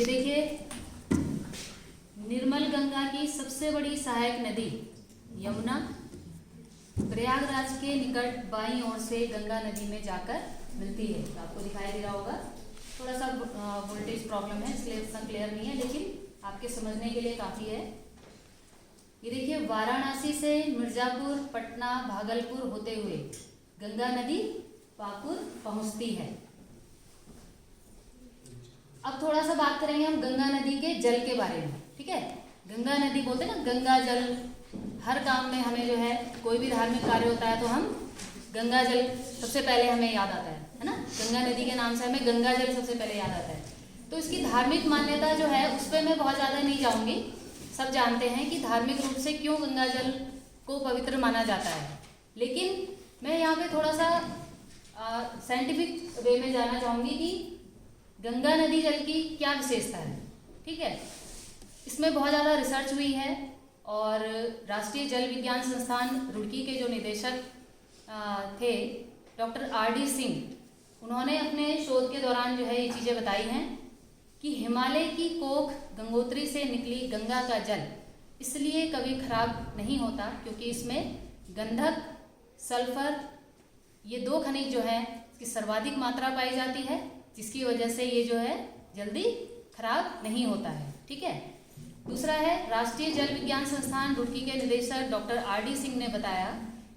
ये देखिए, निर्मल गंगा की सबसे बड़ी सहायक नदी यमुना प्रयागराज के निकट बाईं ओर से गंगा नदी में जाकर मिलती है। तो आपको दिखाई दे रहा होगा, थोड़ा सा वोल्टेज प्रॉब्लम है इसलिए इतना क्लियर नहीं है, लेकिन आपके समझने के लिए काफ़ी है। ये देखिए, वाराणसी से मिर्जापुर, पटना, भागलपुर होते हुए गंगा नदी पाकुर पहुंचती है। अब थोड़ा सा बात करेंगे हम गंगा नदी के जल के बारे में, ठीक है। गंगा नदी बोलते हैं ना, गंगा जल। हर काम में हमें जो है, कोई भी धार्मिक कार्य होता है तो हम गंगा जल सबसे पहले हमें याद आता है ना। गंगा नदी के नाम से हमें गंगा जल सबसे पहले याद आता है। तो इसकी धार्मिक मान्यता जो है उस पर मैं बहुत ज़्यादा नहीं जाऊंगी। सब जानते हैं कि धार्मिक रूप से क्यों गंगा जल को पवित्र माना जाता है, लेकिन मैं यहाँ पे थोड़ा सा साइंटिफिक वे में जानना चाहूँगी कि गंगा नदी जल की क्या विशेषता है, ठीक है। इसमें बहुत ज़्यादा रिसर्च हुई है और राष्ट्रीय जल विज्ञान संस्थान रुड़की के जो निदेशक थे डॉक्टर R.D. सिंह, उन्होंने अपने शोध के दौरान जो है ये चीज़ें बताई हैं कि हिमालय की कोख गंगोत्री से निकली गंगा का जल इसलिए कभी खराब नहीं होता क्योंकि इसमें गंधक, सल्फर, ये दो खनिज जो है इसकी सर्वाधिक मात्रा पाई जाती है, जिसकी वजह से ये जो है जल्दी खराब नहीं होता है, ठीक है। दूसरा है, राष्ट्रीय जल विज्ञान संस्थान रुड़की के निदेशक डॉक्टर R.D. सिंह ने बताया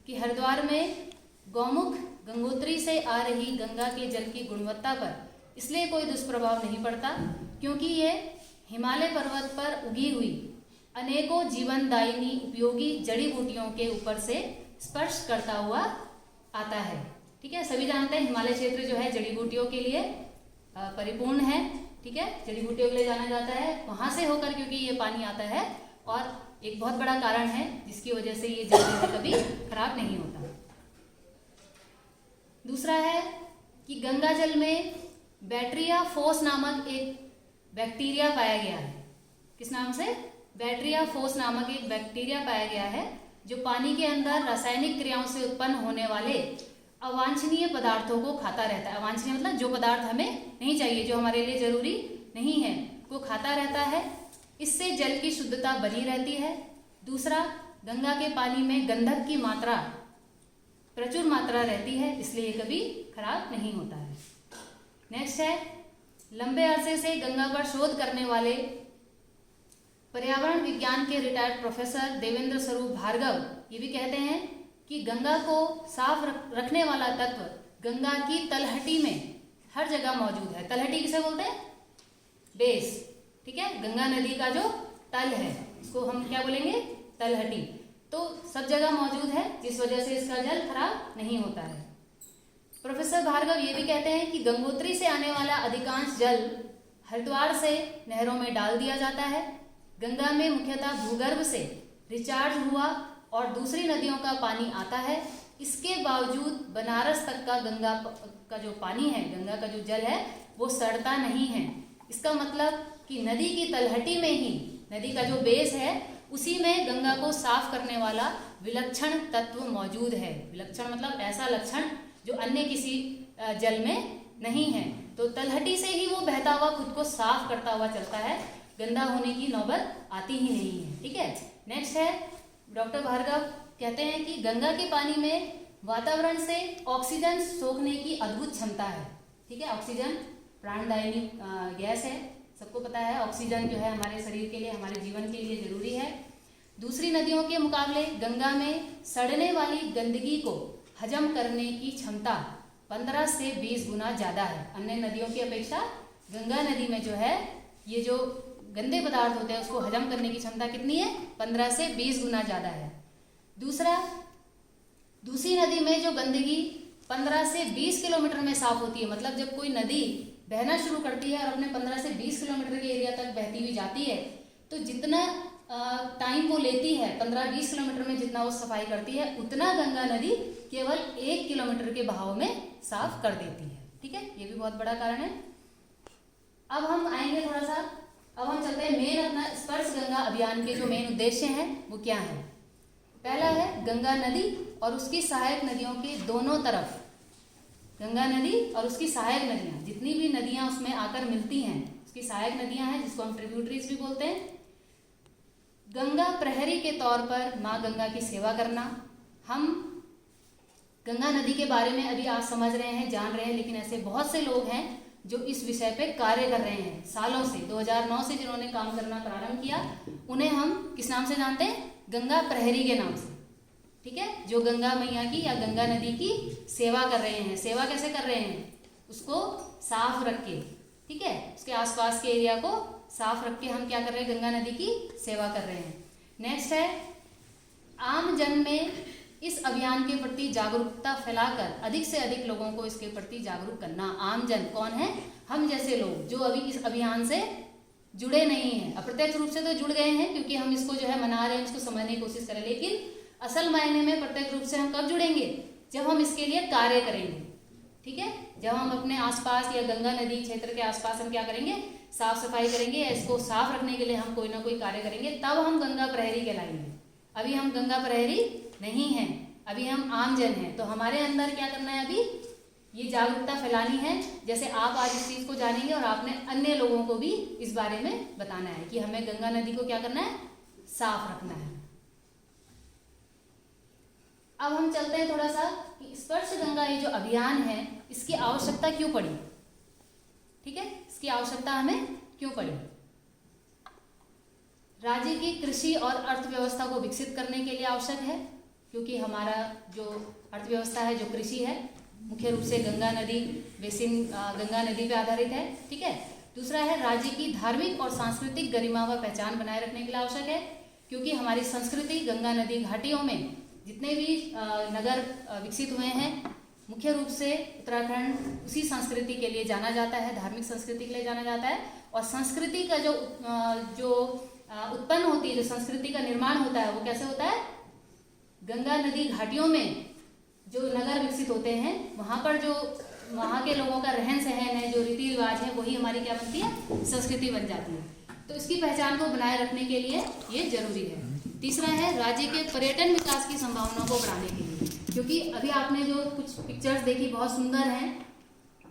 कि हरिद्वार में गौमुख गंगोत्री से आ रही गंगा के जल की गुणवत्ता पर इसलिए कोई दुष्प्रभाव नहीं पड़ता क्योंकि ये हिमालय पर्वत पर उगी हुई अनेकों जीवनदायिनी उपयोगी जड़ी बूटियों के ऊपर से स्पर्श करता हुआ आता है, ठीक है। सभी जानते हैं हिमालय क्षेत्र जो है जड़ी बूटियों के लिए परिपूर्ण है, ठीक है। जड़ी बूटियों के लिए जाना जाता है, वहां से होकर क्योंकि ये पानी आता है और एक बहुत बड़ा कारण है जिसकी वजह से ये जल कभी खराब नहीं होता। दूसरा है कि गंगा जल में बैक्टीरिया फोस नामक एक बैक्टीरिया पाया गया है। किस नाम से? बैक्टीरिया फोस नामक एक बैक्टीरिया पाया गया है जो पानी के अंदर रासायनिक क्रियाओं से उत्पन्न होने वाले अवांछनीय पदार्थों को खाता रहता है। अवांछनीय मतलब जो पदार्थ हमें नहीं चाहिए, जो हमारे लिए जरूरी नहीं है, को खाता रहता है। इससे जल की शुद्धता बनी रहती है। दूसरा, गंगा के पानी में गंधक की मात्रा प्रचुर मात्रा रहती है, इसलिए कभी खराब नहीं होता है। नेक्स्ट है, लंबे अरसे से गंगा पर शोध करने वाले पर्यावरण विज्ञान के रिटायर्ड प्रोफेसर देवेंद्र स्वरूप भार्गव ये भी कहते हैं कि गंगा को साफ रखने वाला तत्व गंगा की तलहटी में हर जगह मौजूद है। तलहटी किसे बोलते हैं? बेस, ठीक है। गंगा नदी का जो तल है उसको हम क्या बोलेंगे? तलहटी। तो सब जगह मौजूद है, जिस वजह से इसका जल खराब नहीं होता है। प्रोफेसर भार्गव ये भी कहते हैं कि गंगोत्री से आने वाला अधिकांश जल हरिद्वार से नहरों में डाल दिया जाता है। गंगा में मुख्यतः भूगर्भ से रिचार्ज हुआ और दूसरी नदियों का पानी आता है। इसके बावजूद बनारस तक का गंगा का जो पानी है, गंगा का जो जल है, वो सड़ता नहीं है। इसका मतलब कि नदी की तलहटी में ही, नदी का जो बेस है उसी में गंगा को साफ करने वाला विलक्षण तत्व मौजूद है। विलक्षण मतलब ऐसा लक्षण जो अन्य किसी जल में नहीं है। तो तलहटी से ही वो बहता हुआ खुद को साफ करता हुआ चलता है, गंदा होने की नौबत आती ही नहीं है, ठीक है। नेक्स्ट है, डॉक्टर भार्गव कहते हैं कि गंगा के पानी में वातावरण से ऑक्सीजन सोखने की अद्भुत क्षमता है, ठीक है। ऑक्सीजन प्राणदायिनी गैस है, सबको पता है। ऑक्सीजन जो है हमारे शरीर के लिए, हमारे जीवन के लिए जरूरी है। दूसरी नदियों के मुकाबले गंगा में सड़ने वाली गंदगी को हजम करने की क्षमता 15 से 20 गुना ज़्यादा है। अन्य नदियों की अपेक्षा गंगा नदी में जो है ये जो गंदे पदार्थ होते हैं उसको हजम करने की क्षमता कितनी है? 15 से 20 गुना ज़्यादा है। दूसरा, दूसरी नदी में जो गंदगी 15 से 20 किलोमीटर में साफ होती है। मतलब जब कोई नदी बहना शुरू करती है और अपने 15 से 20 किलोमीटर के एरिया तक बहती हुई जाती है, तो जितना टाइम वो लेती है 15-20 किलोमीटर में जितना वो सफाई करती है, उतना गंगा नदी केवल 1 किलोमीटर के बहाव में साफ कर देती है, ठीक है। ये भी बहुत बड़ा कारण है। अब हम आएंगे थोड़ा सा, अब हम चलते हैं मेन अपना स्पर्श गंगा अभियान के जो मेन उद्देश्य हैं वो क्या है। पहला है गंगा नदी और उसकी सहायक नदियों के दोनों तरफ, गंगा नदी और उसकी सहायक नदियाँ जितनी भी नदियाँ उसमें आकर मिलती हैं इसकी सहायक नदियां हैं जिसको हम ट्रिब्यूटरीज भी बोलते हैं। गंगा प्रहरी के तौर पर माँ गंगा की सेवा करना। हम गंगा नदी के बारे में अभी आज समझ रहे हैं, जान रहे हैं, लेकिन ऐसे बहुत से लोग हैं जो इस विषय पे कार्य कर रहे हैं सालों से। 2009 से जिन्होंने काम करना प्रारंभ किया उन्हें हम किस नाम से जानते हैं? गंगा प्रहरी के नाम से। ठीक है, जो गंगा मैया की या गंगा नदी की सेवा कर रहे हैं। सेवा कैसे कर रहे हैं? उसको साफ रख के, ठीक है, उसके आसपास के एरिया को साफ रख के हम क्या कर रहे हैं? गंगा नदी की सेवा कर रहे हैं। नेक्स्ट है आम जन में इस अभियान के प्रति जागरूकता फैलाकर अधिक से अधिक लोगों को इसके प्रति जागरूक करना। आम जन कौन है? हम जैसे लोग जो अभी इस अभियान से जुड़े नहीं हैं। अप्रत्यक्ष रूप से तो जुड़ गए हैं क्योंकि हम इसको जो है मना रहे हैं, इसको समझने की कोशिश करें, लेकिन असल मायने में प्रत्यक्ष रूप से हम कब जुड़ेंगे? जब हम इसके लिए कार्य करेंगे। ठीक है, जब हम अपने आसपास या गंगा नदी क्षेत्र के आसपास हम क्या करेंगे? साफ सफाई करेंगे, इसको साफ रखने के लिए हम कोई ना कोई कार्य करेंगे, तब हम गंगा प्रहरी कहलाएंगे। अभी हम गंगा प्रहरी नहीं हैं, अभी हम आम जन हैं। तो हमारे अंदर क्या करना है? अभी ये जागरूकता फैलानी है। जैसे आप आज इस चीज को जानेंगे और आपने अन्य लोगों को भी इस बारे में बताना है कि हमें गंगा नदी को क्या करना है? साफ रखना है। अब हम चलते हैं थोड़ा सा कि स्पर्श गंगा ये जो अभियान है इसकी आवश्यकता क्यों पड़ी। ठीक है, इसकी आवश्यकता हमें क्यों पड़ी? राज्य की कृषि और अर्थव्यवस्था को विकसित करने के लिए आवश्यक है, क्योंकि हमारा जो अर्थव्यवस्था है, जो कृषि है, मुख्य रूप से गंगा नदी बेसिन, गंगा नदी पे आधारित है। ठीक है, दूसरा है राज्य की धार्मिक और सांस्कृतिक गरिमा व पहचान बनाए रखने के लिए आवश्यक है, क्योंकि हमारी संस्कृति गंगा नदी घाटियों में जितने भी नगर विकसित हुए हैं मुख्य रूप से उत्तराखंड उसी संस्कृति के लिए जाना जाता है, धार्मिक संस्कृति के लिए जाना जाता है। और संस्कृति का जो उत्पन्न होती है, जो संस्कृति का निर्माण होता है, वो कैसे होता है? गंगा नदी घाटियों में जो नगर विकसित होते हैं वहाँ पर जो वहाँ के लोगों का रहन सहन है, जो रीति रिवाज है, वही हमारी क्या बनती है? संस्कृति बन जाती है। तो इसकी पहचान को बनाए रखने के लिए ये जरूरी है। तीसरा है राज्य के पर्यटन विकास की संभावनाओं को बढ़ाने के लिए, क्योंकि अभी आपने जो कुछ पिक्चर्स देखी बहुत सुंदर हैं,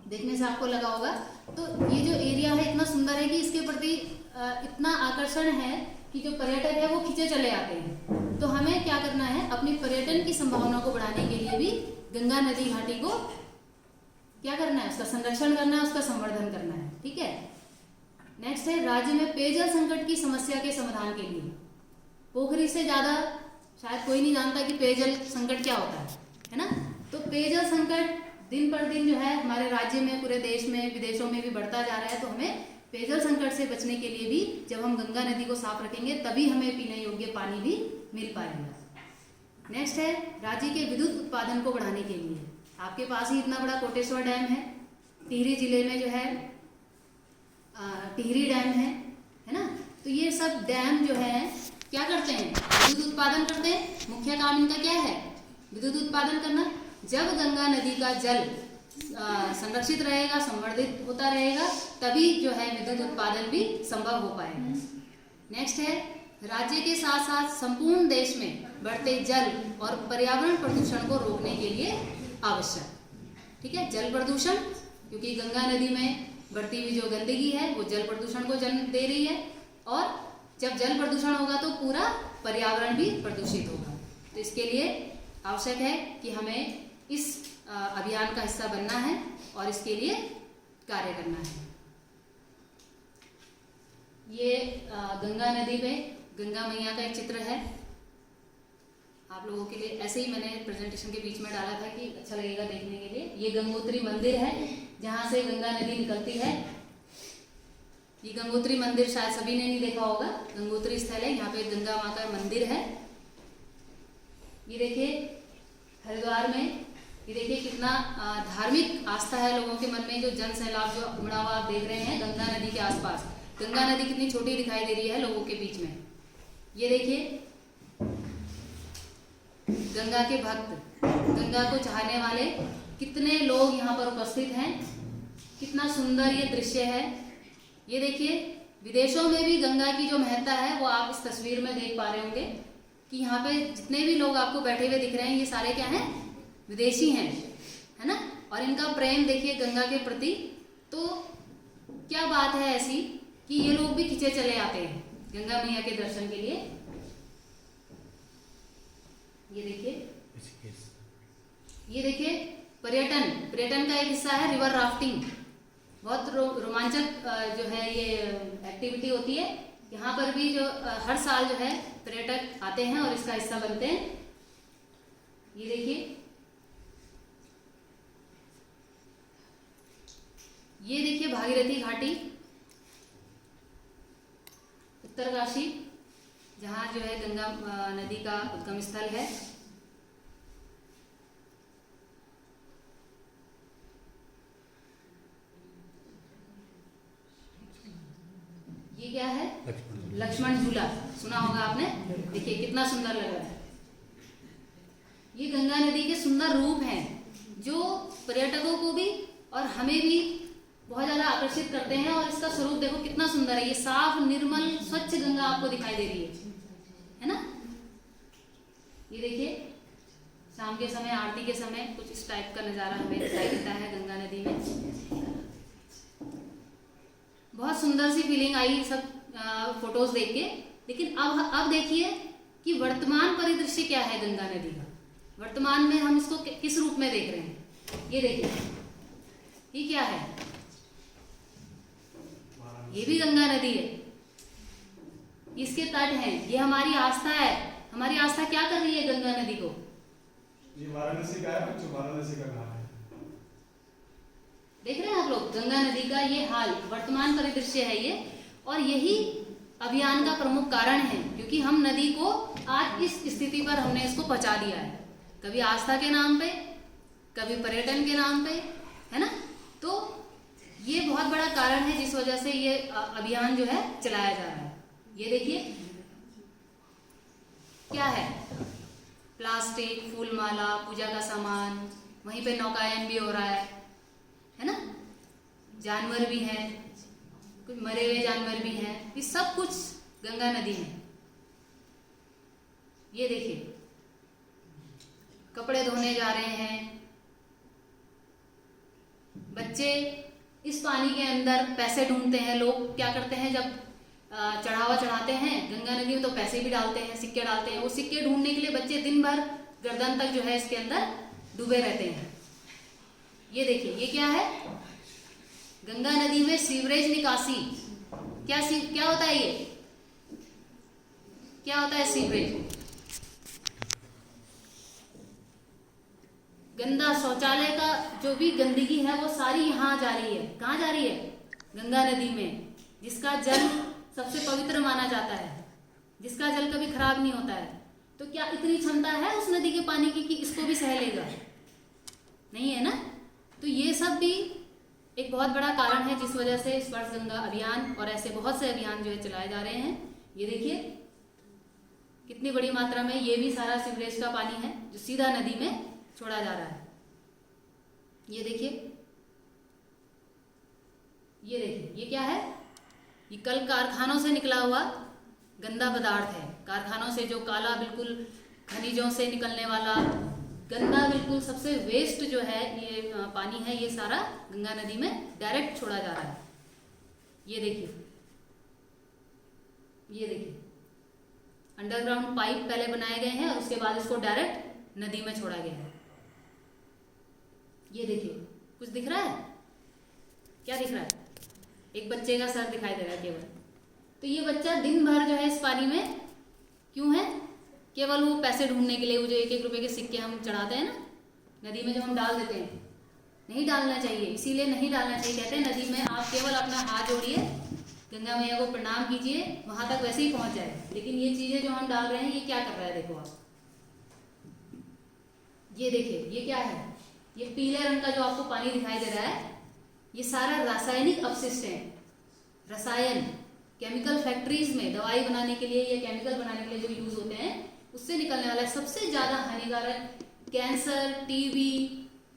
देखने से आपको लगा होगा, तो ये जो एरिया है इतना सुंदर है कि इसके प्रति इतना आकर्षण है कि जो पर्यटक है वो खींचे चले आते हैं। तो हमें क्या करना है? अपनी पर्यटन की संभावना को बढ़ाने के लिए भी गंगा नदी घाटी को क्या करना है? उसका संरक्षण करना है, उसका संवर्धन करना है। ठीक है, नेक्स्ट है राज्य में पेयजल संकट की समस्या के समाधान के लिए। पोखरी से ज्यादा शायद कोई नहीं जानता कि पेयजल संकट क्या होता है ना? तो पेयजल संकट दिन पर दिन जो है हमारे राज्य में, पूरे देश में, विदेशों में भी बढ़ता जा रहा है। तो हमें पेयजल संकट से बचने के लिए भी जब हम गंगा नदी को साफ रखेंगे तभी हमें पीने योग्य पानी भी मिल पाएगा। नेक्स्ट है राज्य के विद्युत उत्पादन को बढ़ाने के लिए। आपके पास ही इतना बड़ा कोटेश्वर डैम है, टिहरी जिले में जो है टिहरी डैम है ना? तो ये सब डैम जो है क्या करते हैं? विद्युत उत्पादन करते हैं। मुख्य काम इनका क्या है? विद्युत उत्पादन करना। जब गंगा नदी का जल संरक्षित रहेगा, संवर्धित होता रहेगा, तभी जो है विद्युत उत्पादन भी संभव हो पाएगा। नेक्स्ट है राज्य के साथ साथ संपूर्ण देश में बढ़ते जल और पर्यावरण प्रदूषण को रोकने के लिए आवश्यक। ठीक है, जल प्रदूषण, क्योंकि गंगा नदी में बढ़ती हुई जो गंदगी है वो जल प्रदूषण को जन्म दे रही है, और जब जल प्रदूषण होगा तो पूरा पर्यावरण भी प्रदूषित होगा। तो इसके लिए आवश्यक है कि हमें इस अभियान का हिस्सा बनना है और इसके लिए कार्य करना है। ये गंगा नदी पे गंगा मैया का एक चित्र है। आप लोगों के लिए ऐसे ही मैंने प्रेजेंटेशन के बीच में डाला था कि अच्छा लगेगा देखने के लिए। ये गंगोत्री मंदिर है जहाँ से गंगा नदी निकलती है। ये गंगोत्री मंदिर शायद सभी ने नहीं देखा होगा। गंगोत्री स्थल है, यहाँ पे गंगा माँ का मंदिर है। ये देखिए हरिद्वार में, ये देखिए कितना धार्मिक आस्था है लोगों के मन में। जो जन सैलाब जो उमड़ा हुआ आप देख रहे हैं गंगा नदी के आसपास, गंगा नदी कितनी छोटी दिखाई दे रही है लोगों के बीच में। ये देखिए गंगा के भक्त, गंगा को चाहने वाले कितने लोग यहाँ पर उपस्थित हैं। कितना सुंदर ये दृश्य है। ये देखिए विदेशों में भी गंगा की जो महत्ता है वो आप इस तस्वीर में देख पा रहे होंगे कि यहाँ पे जितने भी लोग आपको बैठे हुए दिख रहे हैं ये सारे क्या हैं? विदेशी हैं, है ना? और इनका प्रेम देखिए गंगा के प्रति। तो क्या बात है ऐसी कि ये लोग भी खिंचे चले आते हैं गंगा मैया के दर्शन के लिए। ये देखिए पर्यटन का एक हिस्सा है रिवर राफ्टिंग। बहुत रोमांचक जो है ये एक्टिविटी होती है। यहाँ पर भी जो हर साल जो है पर्यटक आते हैं और इसका हिस्सा बनते हैं। ये देखिए भागीरथी घाटी, उत्तरकाशी, जहाँ जो है गंगा नदी का उद्गम स्थल है। ये क्या है? लक्ष्मण झूला, सुना होगा आपने। देखिए कितना सुंदर लग रहा है। ये गंगा नदी के सुंदर रूप हैं जो पर्यटकों को भी और हमें भी बहुत ज्यादा आकर्षित करते हैं। और इसका स्वरूप देखो कितना सुंदर है। ये साफ निर्मल स्वच्छ गंगा आपको दिखाई दे रही है ना। ये देखिए शाम के समय, आरती के समय कुछ इस टाइप का नजारा हमें दिखाई देता है गंगा नदी में। बहुत सुंदर सी फीलिंग आई सब फोटोज देख के। लेकिन अब देखिए कि वर्तमान परिदृश्य क्या है गंगा नदी का। वर्तमान में हम इसको किस रूप में देख रहे हैं। ये देखिए ये क्या है? ये भी गंगा नदी है, इसके तट हैं। ये हमारी आस्था है। हमारी आस्था क्या कर रही है गंगा नदी को? ये वाराणसी का है, बच्चों वाराणसी का घाट है। देख रहे हैं आप लोग गंगा नदी का ये हाल, वर्तमान परिदृश्य है ये। और यही अभियान का प्रमुख कारण है, क्योंकि हम नदी को आज इस स्थिति पर हमने इसको पहुंचा दिया है। कभी आस्था के नाम पे, कभी पर्यटन के नाम पे, है ना। तो ये बहुत बड़ा कारण है जिस वजह से ये अभियान जो है चलाया जा रहा है। ये देखिए क्या है? प्लास्टिक, फूलमाला, पूजा का सामान, वहीं पे नौकायन भी हो रहा है ना। जानवर भी हैं, कुछ मरे हुए जानवर भी हैं। ये सब कुछ गंगा नदी में। ये देखिए कपड़े धोने जा रहे हैं बच्चे। इस पानी के अंदर पैसे ढूंढते हैं। लोग क्या करते हैं, जब चढ़ावा चढ़ाते हैं गंगा नदी में तो पैसे भी डालते हैं, सिक्के डालते हैं। वो सिक्के ढूंढने के लिए बच्चे दिन भर गर्दन तक जो है इसके अंदर डूबे रहते हैं। ये देखिए ये क्या है? गंगा नदी में सीवरेज निकासी। क्या होता है ये? क्या होता है सीवरेज? गंदा शौचालय का जो भी गंदगी है वो सारी यहाँ जा रही है। कहाँ जा रही है? गंगा नदी में, जिसका जल सबसे पवित्र माना जाता है, जिसका जल कभी खराब नहीं होता है। तो क्या इतनी क्षमता है उस नदी के पानी की कि इसको भी सह लेगा? नहीं है ना। तो ये सब भी एक बहुत बड़ा कारण है जिस वजह से स्पर्श गंगा अभियान और ऐसे बहुत से अभियान जो है चलाए जा रहे हैं। ये देखिए कितनी बड़ी मात्रा में ये भी सारा सीवरेज का पानी है जो सीधा नदी में छोड़ा जा रहा है। ये देखिए ये क्या है? ये कल कारखानों से निकला हुआ गंदा पदार्थ है। कारखानों से जो काला, बिल्कुल खनिजों से निकलने वाला गंदा, बिल्कुल सबसे वेस्ट जो है ये पानी है, ये सारा गंगा नदी में डायरेक्ट छोड़ा जा रहा है। ये देखिए अंडरग्राउंड पाइप पहले बनाए गए हैं और उसके बाद इसको डायरेक्ट नदी में छोड़ा गया है। ये देखिए कुछ दिख रहा है? क्या दिख रहा है? एक बच्चे का सर दिखाई दे रहा है केवल। तो ये बच्चा दिन भर जो है इस पानी में क्यों है? केवल वो पैसे ढूंढने के लिए। वो जो 1-1 रुपए के सिक्के हम चढ़ाते हैं ना नदी में, जो हम डाल देते हैं, नहीं डालना चाहिए। इसीलिए नहीं डालना चाहिए। कहते हैं नदी में आप केवल अपना हाथ जोड़िए, गंगा मैया को प्रणाम कीजिए, वहां तक वैसे ही पहुंच जाए। लेकिन ये चीजें जो हम डाल रहे हैं ये क्या कर रहा है? देखो आप, ये देखिए ये क्या है? ये पीले रंग का जो आपको पानी दिखाई दे रहा है, ये सारा रासायनिक अपशिष्ट है। रसायन, केमिकल फैक्ट्रीज में दवाई बनाने के लिए या केमिकल बनाने के लिए जो यूज होते हैं, उससे निकलने वाला है सबसे ज्यादा हानिकारक। कैंसर, टीबी,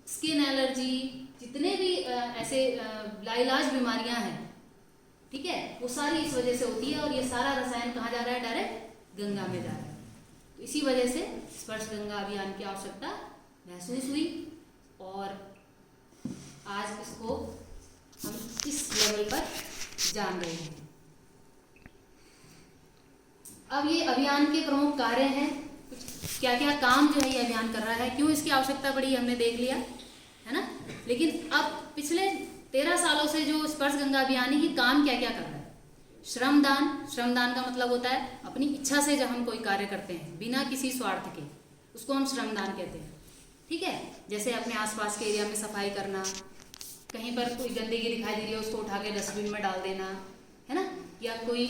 स्किन एलर्जी, जितने भी ऐसे लाइलाज बीमारियां हैं, ठीक है, वो सारी इस वजह से होती है। और ये सारा रसायन कहाँ जा रहा है? डायरेक्ट गंगा में जा रहा है। तो इसी वजह से स्पर्श गंगा अभियान की आवश्यकता महसूस हुई और आज इसको हम इस लेवल पर जान रहे हैं। अब ये अभियान के प्रमुख कार्य हैं, क्या क्या काम जो है ये अभियान कर रहा है, क्यों इसकी आवश्यकता पड़ी हमने देख लिया है ना। लेकिन अब पिछले 13 सालों से जो स्पर्श गंगा अभियान है ये काम क्या क्या कर रहा है। श्रमदान, श्रमदान का मतलब होता है अपनी इच्छा से जब हम कोई कार्य करते हैं बिना किसी स्वार्थ के, उसको हम श्रमदान कहते हैं। ठीक है, जैसे अपने आसपास के एरिया में सफाई करना, कहीं पर कोई गंदगी दिखाई दे रही है उसको उठा के डस्टबिन में डाल देना है ना, या कोई